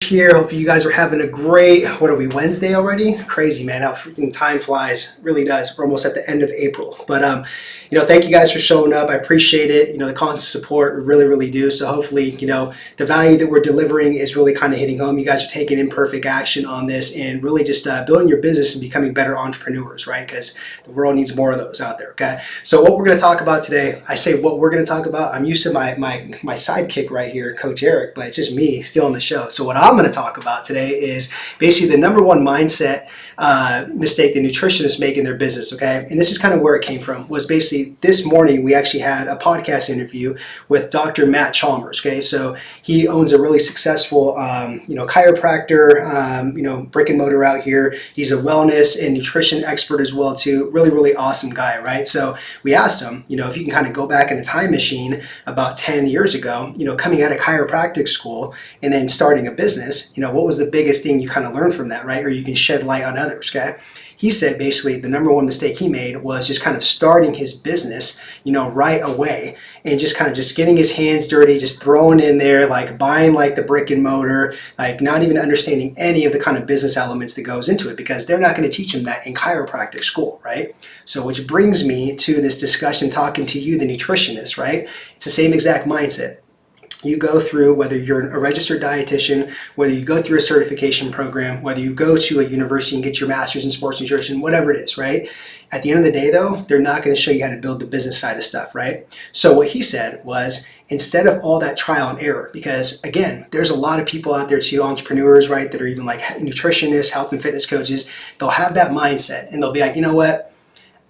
here. Hopefully you guys are having a great, what are we, Wednesday already? Crazy, man, how freaking time flies. It really does. We're almost at the end of April. But, thank you guys for showing up. I appreciate it. The constant support, we really, really do. So hopefully, the value that we're delivering is really kind of hitting home. You guys are taking imperfect action on this and really just building your business and becoming better entrepreneurs, right? Because the world needs more of those out there, okay? So what we're going to talk about today, I say what we're going to talk about, I'm used to my sidekick right here, Coach Eric, but it's just me still on the show. So what I'm going to talk about today is basically the number one mindset mistake the nutritionists make in their business, okay? And this is kind of where it came from, was basically this morning we actually had a podcast interview with Dr. Matt Chalmers, okay? So he owns a really successful, chiropractor, brick and mortar out here. He's a wellness and nutrition expert as well too. Really, really awesome guy, right? So we asked him, if you can kind of go back in a time machine about 10 years ago, coming out of chiropractic school and then starting a business, what was the biggest thing you kind of learned from that, right? Or you can shed light on others, okay? He said basically the number one mistake he made was just kind of starting his business, right away and just kind of just getting his hands dirty, just throwing in there, like buying like the brick and mortar, like not even understanding any of the kind of business elements that goes into it because they're not going to teach him that in chiropractic school, right? So which brings me to this discussion talking to you, the nutritionist, right? It's the same exact mindset. You go through, whether you're a registered dietitian, whether you go through a certification program, whether you go to a university and get your master's in sports nutrition, whatever it is, right? At the end of the day though, they're not going to show you how to build the business side of stuff, right? So what he said was, instead of all that trial and error, because again, there's a lot of people out there too, entrepreneurs, right, that are even like nutritionists, health and fitness coaches, they'll have that mindset and they'll be like, you know what?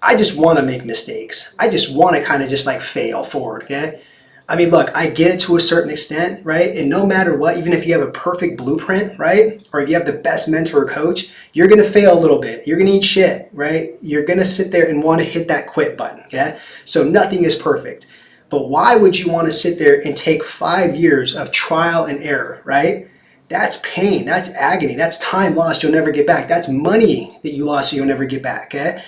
I just want to make mistakes. I just want to kind of just like fail forward, okay? I mean, look, I get it to a certain extent, right? And no matter what, even if you have a perfect blueprint, right? Or if you have the best mentor or coach, you're going to fail a little bit. You're going to eat shit, right? You're going to sit there and want to hit that quit button, okay? So nothing is perfect. But why would you want to sit there and take 5 years of trial and error, right? That's pain, that's agony, that's time lost you'll never get back. That's money that you lost you'll never get back, okay?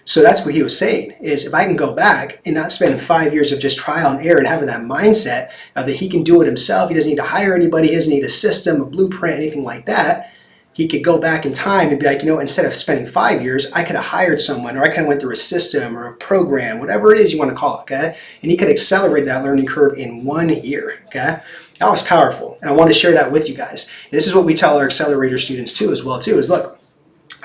So that's what he was saying, is if I can go back and not spend 5 years of just trial and error and having that mindset of that he can do it himself, he doesn't need to hire anybody, he doesn't need a system, a blueprint, anything like that, he could go back in time and be like, instead of spending 5 years, I could have hired someone, or I kind of went through a system or a program, whatever it is you want to call it, okay? And he could accelerate that learning curve in 1 year, okay? That was powerful, and I want to share that with you guys. And this is what we tell our accelerator students too, as well too, is look,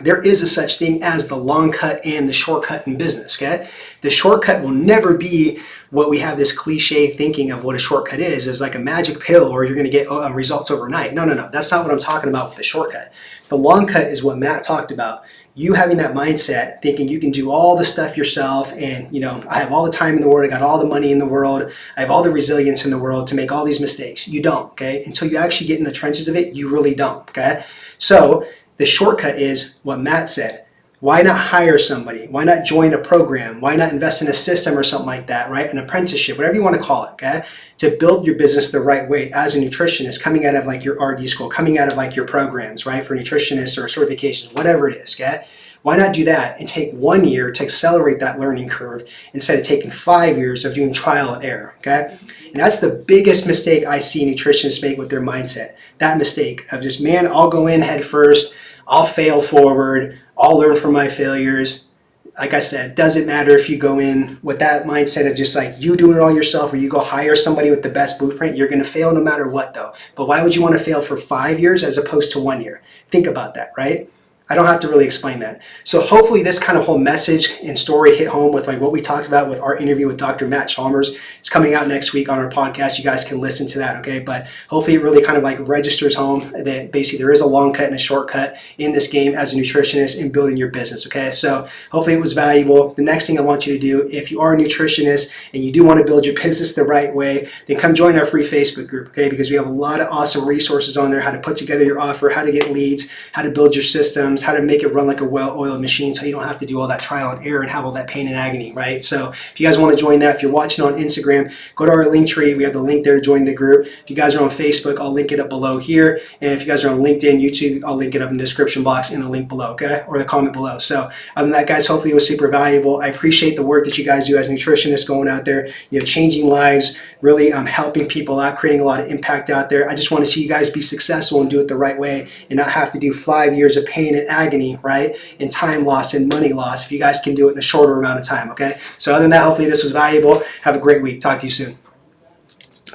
there is a such thing as the long cut and the shortcut in business, okay? The shortcut will never be what we have this cliche thinking of what a shortcut is like a magic pill or you're gonna get results overnight. No, that's not what I'm talking about with the shortcut. The long cut is what Matt talked about. You having that mindset, thinking you can do all the stuff yourself and, I have all the time in the world, I got all the money in the world, I have all the resilience in the world to make all these mistakes. You don't, okay? Until you actually get in the trenches of it, you really don't, okay? So, the shortcut is what Matt said. Why not hire somebody? Why not join a program? Why not invest in a system or something like that, right? An apprenticeship, whatever you want to call it, okay? To build your business the right way as a nutritionist, coming out of like your RD school, coming out of like your programs, right? For nutritionists or certifications, whatever it is, okay? Why not do that and take 1 year to accelerate that learning curve instead of taking 5 years of doing trial and error, okay? And that's the biggest mistake I see nutritionists make with their mindset. That mistake of just, man, I'll go in head first, I'll fail forward, I'll learn from my failures. Like I said, it doesn't matter if you go in with that mindset of just like you doing it all yourself or you go hire somebody with the best blueprint, you're going to fail no matter what though. But why would you want to fail for 5 years as opposed to 1 year? Think about that, right? I don't have to really explain that. So hopefully this kind of whole message and story hit home with like what we talked about with our interview with Dr. Matt Chalmers. It's coming out next week on our podcast. You guys can listen to that, okay? But hopefully it really kind of like registers home that basically there is a long cut and a shortcut in this game as a nutritionist in building your business, okay? So hopefully it was valuable. The next thing I want you to do, if you are a nutritionist and you do want to build your business the right way, then come join our free Facebook group, okay? Because we have a lot of awesome resources on there, how to put together your offer, how to get leads, how to build your systems, systems, how to make it run like a well-oiled machine so you don't have to do all that trial and error and have all that pain and agony, right? So if you guys want to join that, if you're watching on Instagram, go to our link tree. We have the link there to join the group. If you guys are on Facebook, I'll link it up below here. And if you guys are on LinkedIn, YouTube, I'll link it up in the description box in the link below, okay? Or the comment below. So other than that, guys, hopefully it was super valuable. I appreciate the work that you guys do as nutritionists going out there, changing lives, really helping people out, creating a lot of impact out there. I just want to see you guys be successful and do it the right way and not have to do 5 years of pain and agony, right? And time loss and money loss if you guys can do it in a shorter amount of time, okay? So other than that, hopefully this was valuable. Have a great week. Talk to you soon.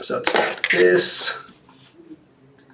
So let's start this.